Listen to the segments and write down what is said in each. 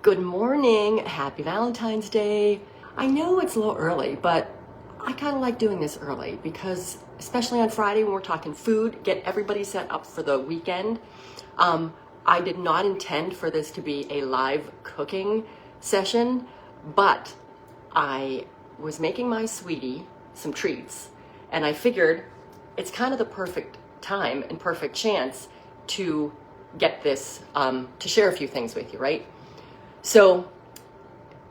Good morning, happy Valentine's Day. I know it's a little early, but I kind of like doing this early because especially on Friday when we're talking food, get everybody set up for the weekend. I did not intend for this to be a live cooking session, but I was making my sweetie some treats and I figured it's kind of the perfect time and perfect chance to get this, to share a few things with you, right? So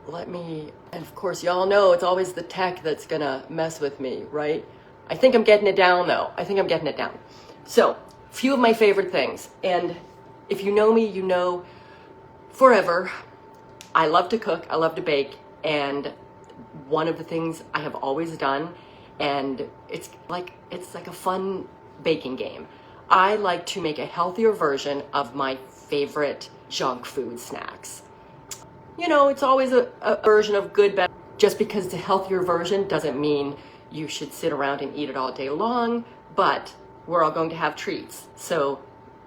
and of course y'all know it's always the tech that's gonna mess with me, right? I think I'm getting it down though. So, a few of my favorite things. And if you know me, you know forever, I love to cook, I love to bake. And one of the things I have always done, and it's like a fun baking game. I like to make a healthier version of my favorite junk food snacks. You know, it's always a version of good, better. Just because it's a healthier version doesn't mean you should sit around and eat it all day long, but we're all going to have treats. So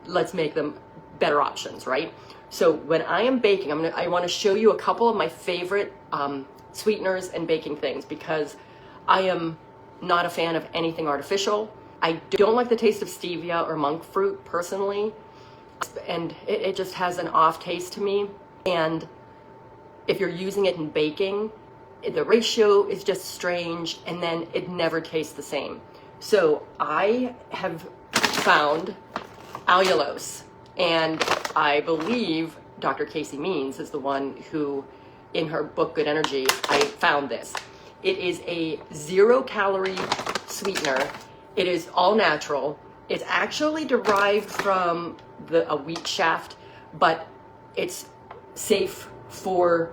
let's make them better options, right? So when I am baking, I want to show you a couple of my favorite sweeteners and baking things because I am not a fan of anything artificial. I don't like the taste of stevia or monk fruit personally, and it just has an off taste to me. And if you're using it in baking, the ratio is just strange and then it never tastes the same. So I have found allulose, and I believe Dr. Casey Means is the one who, in her book Good Energy, I found this. It is a 0-calorie sweetener. It is all natural. It's actually derived from a wheat shaft, but it's safe for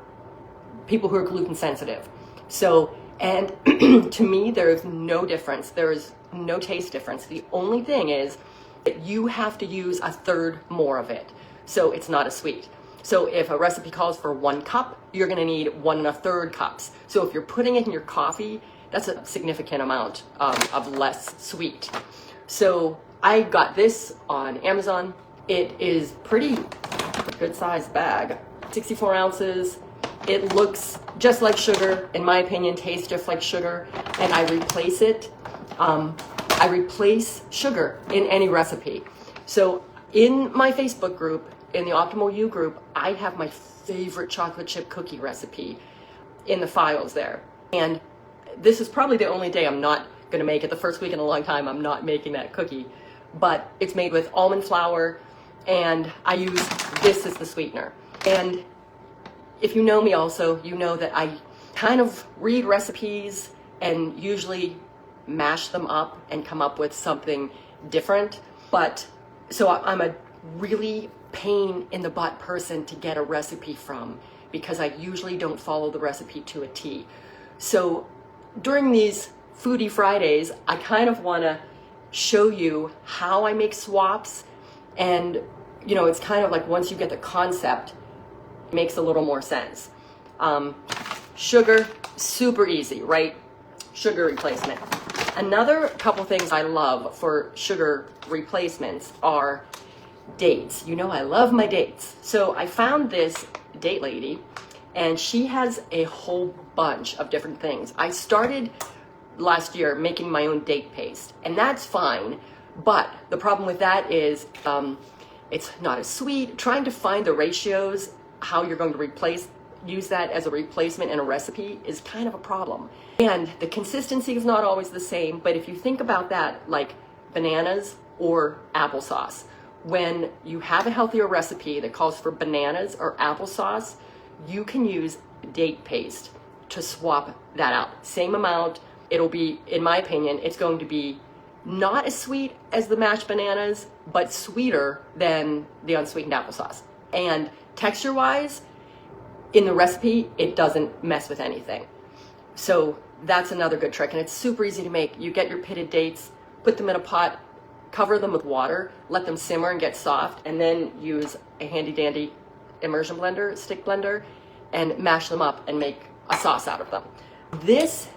people who are gluten sensitive. So, and to me, there is no difference. There is no taste difference. The only thing is that you have to use a third more of it. So it's not as sweet. So if a recipe calls for 1 cup, you're gonna need 1 1/3 cups. So if you're putting it in your coffee, that's a significant amount of less sweet. So I got this on Amazon. It is pretty good sized bag, 64 ounces. It looks just like sugar, in my opinion, tastes just like sugar, and I replace it. I replace sugar in any recipe. So in my Facebook group, in the Optimal You group, I have my favorite chocolate chip cookie recipe in the files there. And this is probably the only day I'm not gonna make it. The first week in a long time, I'm not making that cookie, but it's made with almond flour, and I use this as the sweetener. And if you know me also, you know that I kind of read recipes and usually mash them up and come up with something different. But so I'm a really pain in the butt person to get a recipe from because I usually don't follow the recipe to a T. So during these Foodie Fridays, I kind of want to show you how I make swaps. And, you know, it's kind of like once you get the concept, it makes a little more sense. Sugar, super easy, right? Sugar replacement. Another couple things I love for sugar replacements are dates. You know I love my dates. So I found this date lady, and she has a whole bunch of different things. I started last year making my own date paste, and that's fine, but the problem with that is it's not as sweet. Trying to find the ratios, how you're going to use that as a replacement in a recipe is kind of a problem. And the consistency is not always the same, but if you think about that, like bananas or applesauce, when you have a healthier recipe that calls for bananas or applesauce, you can use date paste to swap that out. Same amount, it'll be, in my opinion, it's going to be not as sweet as the mashed bananas, but sweeter than the unsweetened applesauce. And texture-wise, in the recipe, it doesn't mess with anything. So that's another good trick, and it's super easy to make. You get your pitted dates, put them in a pot, cover them with water, let them simmer and get soft, and then use a handy-dandy immersion blender, stick blender, and mash them up and make a sauce out of them. This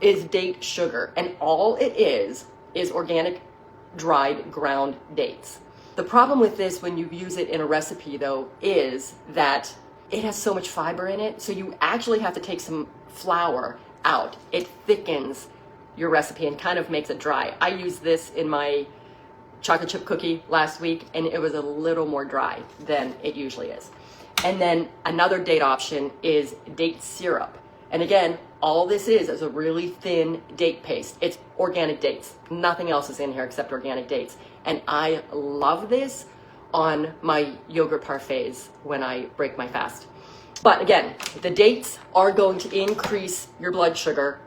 is date sugar, and all it is organic dried ground dates. The problem with this when you use it in a recipe though is that it has so much fiber in it, so you actually have to take some flour out. It thickens your recipe and kind of makes it dry. I used this in my chocolate chip cookie last week, and it was a little more dry than it usually is. And then another date option is date syrup. And again, all this is a really thin date paste. It's organic dates. Nothing else is in here except organic dates. And I love this on my yogurt parfaits when I break my fast. But again, the dates are going to increase your blood sugar,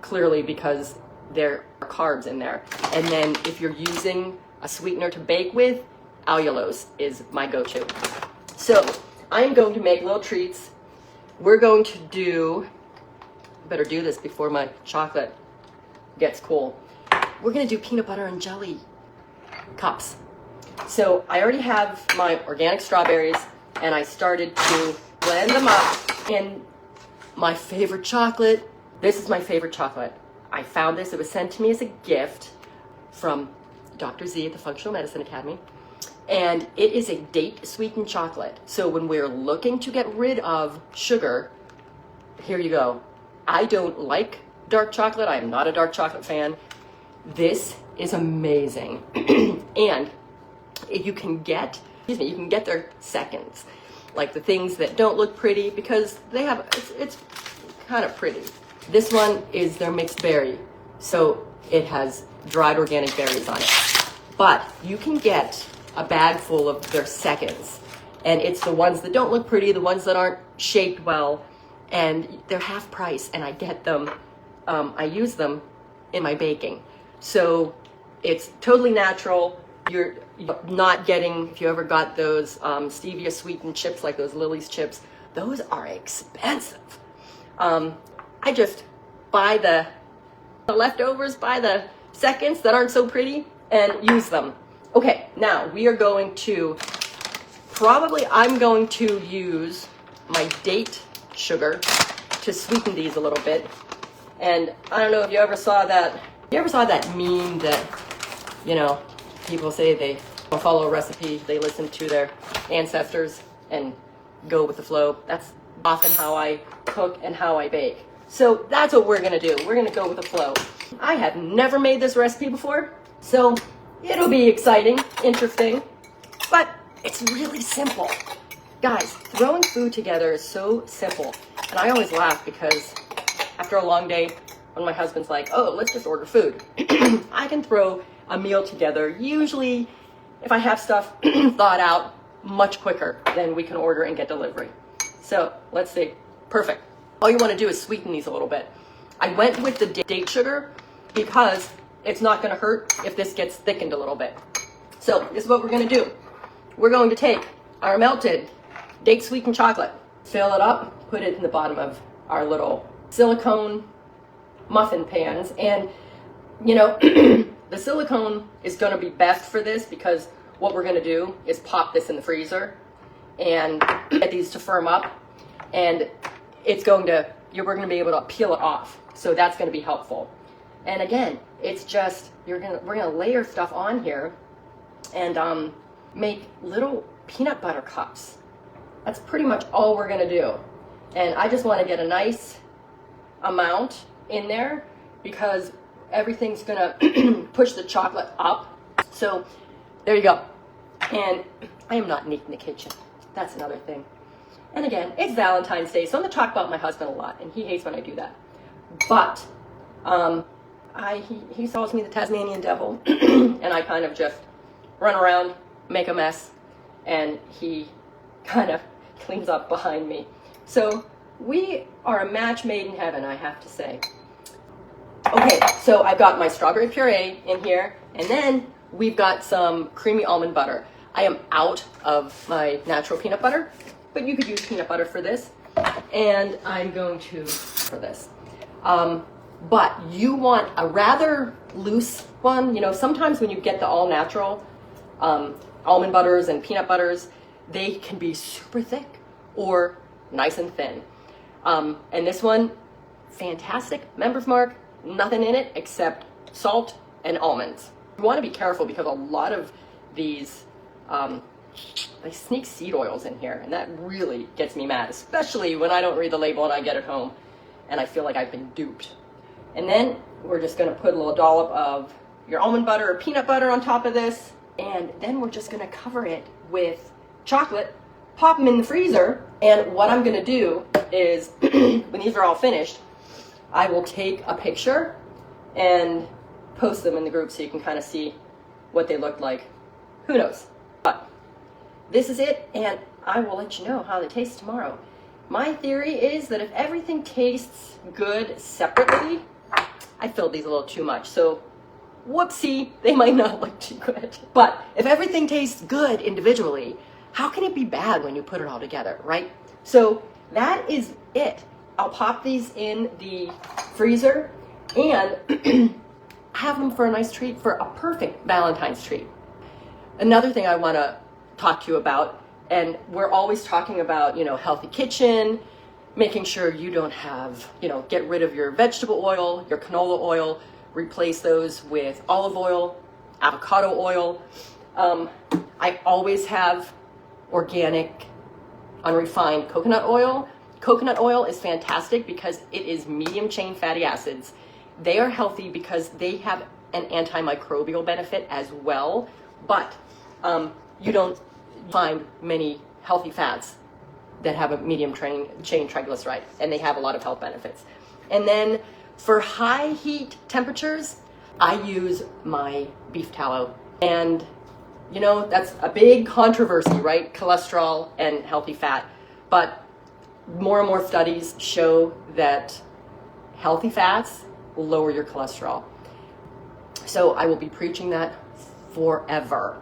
clearly, because there are carbs in there. And then if you're using a sweetener to bake with, allulose is my go-to. So I am going to make little treats. We're going to do, better do this before my chocolate gets cool. We're gonna do peanut butter and jelly cups. So I already have my organic strawberries, and I started to blend them up. And my favorite chocolate, this is my favorite chocolate. I found this, it was sent to me as a gift from Dr. Z at the Functional Medicine Academy. And it is a date sweetened chocolate. So when we're looking to get rid of sugar, here you go. I don't like dark chocolate. I am not a dark chocolate fan. This is amazing. And you can get their seconds, like the things that don't look pretty, because they have, it's kind of pretty. This one is their mixed berry. So it has dried organic berries on it. But you can get a bag full of their seconds. And it's the ones that don't look pretty, the ones that aren't shaped well, and they're half price, and I get them, I use them in my baking. So it's totally natural. You're not getting, if you ever got those stevia sweetened chips, like those Lily's chips, those are expensive. I just buy the leftovers, buy the seconds that aren't so pretty, and use them. Okay, now we are going to, I'm going to use my date sugar to sweeten these a little bit. And I don't know if you ever saw that meme that, you know, people say they don't follow a recipe, they listen to their ancestors and go with the flow. That's often how I cook and how I bake. So that's what we're gonna do. We're gonna go with the flow. I have never made this recipe before, so it'll be exciting, interesting, but it's really simple. Guys, throwing food together is so simple. And I always laugh because after a long day, when my husband's like, oh, let's just order food, I can throw a meal together, usually, if I have stuff thought out, much quicker than we can order and get delivery. So let's see, perfect. All you wanna do is sweeten these a little bit. I went with the date sugar because it's not gonna hurt if this gets thickened a little bit. So this is what we're gonna do. We're going to take our melted date sweetened chocolate, fill it up, put it in the bottom of our little silicone muffin pans. And you know, the silicone is gonna be best for this because what we're gonna do is pop this in the freezer and get these to firm up, and we're gonna be able to peel it off. So that's gonna be helpful. And again, it's just, we're gonna layer stuff on here and make little peanut butter cups. That's pretty much all we're gonna do. And I just wanna get a nice amount in there because everything's gonna push the chocolate up. So there you go. And I am not neat in the kitchen. That's another thing. And again, it's Valentine's Day, so I'm gonna talk about my husband a lot, and he hates when I do that. But he calls me the Tasmanian devil, and I kind of just run around, make a mess, and he kind of cleans up behind me. So we are a match made in heaven, I have to say. Okay, so I've got my strawberry puree in here, and then we've got some creamy almond butter. I am out of my natural peanut butter, but you could use peanut butter for this. And I'm going to, for this. But you want a rather loose one. You know, sometimes when you get the all natural almond butters and peanut butters, they can be super thick or nice and thin. And this one, fantastic. Members Mark, nothing in it except salt and almonds. You want to be careful because a lot of these they sneak seed oils in here, and that really gets me mad, especially when I don't read the label and I get it home and I feel like I've been duped. And then we're just gonna put a little dollop of your almond butter or peanut butter on top of this, and then we're just gonna cover it with chocolate, pop them in the freezer, and what I'm gonna do is, when these are all finished, I will take a picture and post them in the group so you can kind of see what they look like. Who knows? But this is it, and I will let you know how they taste tomorrow. My theory is that if everything tastes good separately, I filled these a little too much, so whoopsie, they might not look too good. But if everything tastes good individually, how can it be bad when you put it all together, right? So that is it. I'll pop these in the freezer and have them for a nice treat, for a perfect Valentine's treat. Another thing I want to talk to you about, and we're always talking about, healthy kitchen, making sure you don't have, get rid of your vegetable oil, your canola oil, replace those with olive oil, avocado oil. I always have organic, unrefined coconut oil. Coconut oil is fantastic because it is medium chain fatty acids. They are healthy because they have an antimicrobial benefit as well, but you don't find many healthy fats that have a medium chain triglyceride, and they have a lot of health benefits. And then for high heat temperatures, I use my beef tallow. And that's a big controversy, right? Cholesterol and healthy fat. But more and more studies show that healthy fats will lower your cholesterol. So I will be preaching that forever.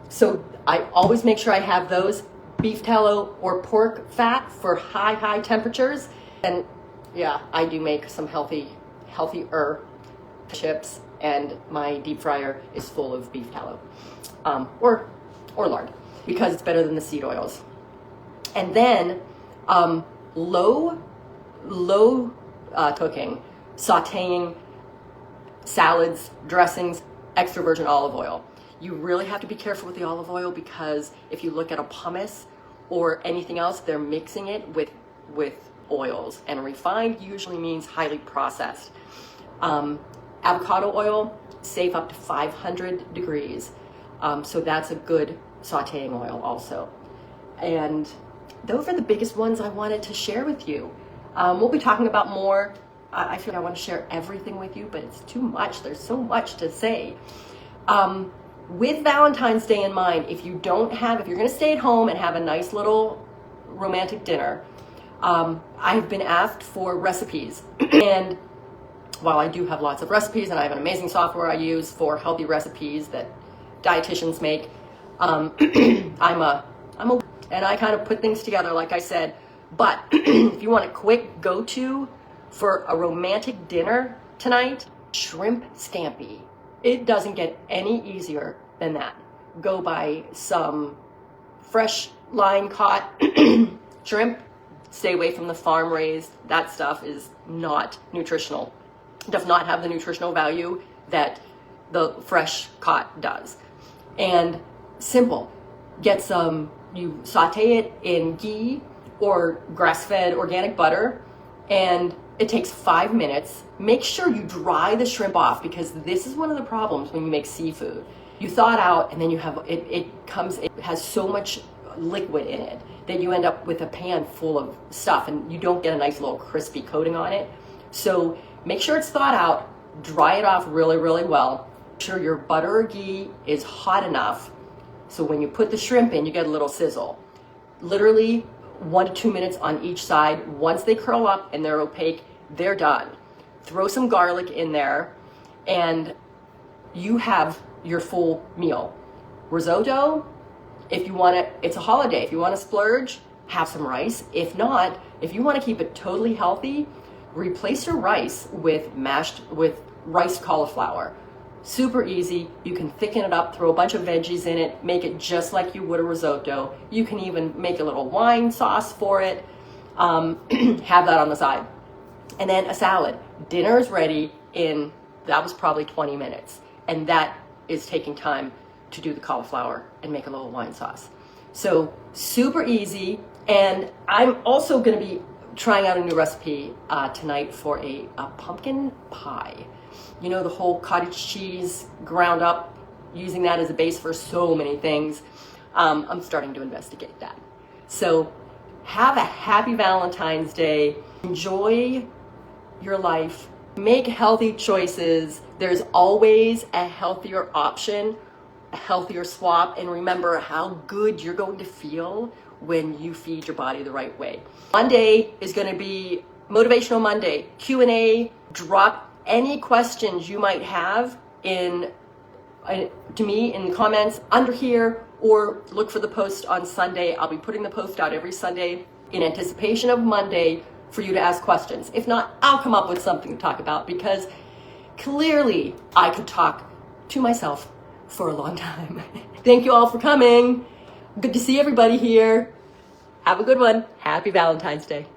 So I always make sure I have those, beef tallow or pork fat for high temperatures. And yeah, I do make some healthier chips, and my deep fryer is full of beef tallow, or lard, because it's better than the seed oils. And then low cooking, sautéing salads, dressings, extra virgin olive oil. You really have to be careful with the olive oil, because if you look at a hummus or anything else, they're mixing it with oils, and refined usually means highly processed. Avocado oil, safe up to 500 degrees. So that's a good sautéing oil also. And those are the biggest ones I wanted to share with you. We'll be talking about more. I feel like I want to share everything with you, but it's too much. There's so much to say. With Valentine's Day in mind, if you're going to stay at home and have a nice little romantic dinner, I've been asked for recipes. And while I do have lots of recipes, and I have an amazing software I use for healthy recipes that dietitians make, and I kind of put things together, like I said. But if you want a quick go-to for a romantic dinner tonight, shrimp scampi. It doesn't get any easier than that. Go buy some fresh line caught shrimp. Stay away from the farm raised. That stuff is not nutritional. Does not have the nutritional value that the fresh caught does. And simple. Get some, you saute it in ghee or grass-fed organic butter, and it takes 5 minutes. Make sure you dry the shrimp off, because this is one of the problems when you make seafood. You thaw it out, and then you have it has so much liquid in it that you end up with a pan full of stuff, and you don't get a nice little crispy coating on it. So make sure it's thawed out, dry it off really, really well. Make sure your butter or ghee is hot enough so when you put the shrimp in, you get a little sizzle. Literally 1 to 2 minutes on each side. Once they curl up and they're opaque, they're done. Throw some garlic in there, and you have your full meal. Risotto, if you want to, it's a holiday. If you want to splurge, have some rice. If not, if you want to keep it totally healthy, replace your rice with riced cauliflower. Super easy. You can thicken it up, throw a bunch of veggies in it, make it just like you would a risotto. You can even make a little wine sauce for it. Have that on the side. And then a salad. Dinner is ready that was probably 20 minutes. And that is taking time to do the cauliflower and make a little wine sauce. So super easy. And I'm also going to be trying out a new recipe tonight for a pumpkin pie. You know, the whole cottage cheese ground up, using that as a base for so many things. I'm starting to investigate that. So have a happy Valentine's Day. Enjoy your life. Make healthy choices. There's always a healthier option, a healthier swap, and remember how good you're going to feel when you feed your body the right way. Monday is going to be Motivational Monday, Q&A. Drop any questions you might have to me in the comments under here, or look for the post on Sunday. I'll be putting the post out every Sunday in anticipation of Monday for you to ask questions. If not, I'll come up with something to talk about, because clearly I could talk to myself for a long time. Thank you all for coming. Good to see everybody here. Have a good one. Happy Valentine's Day.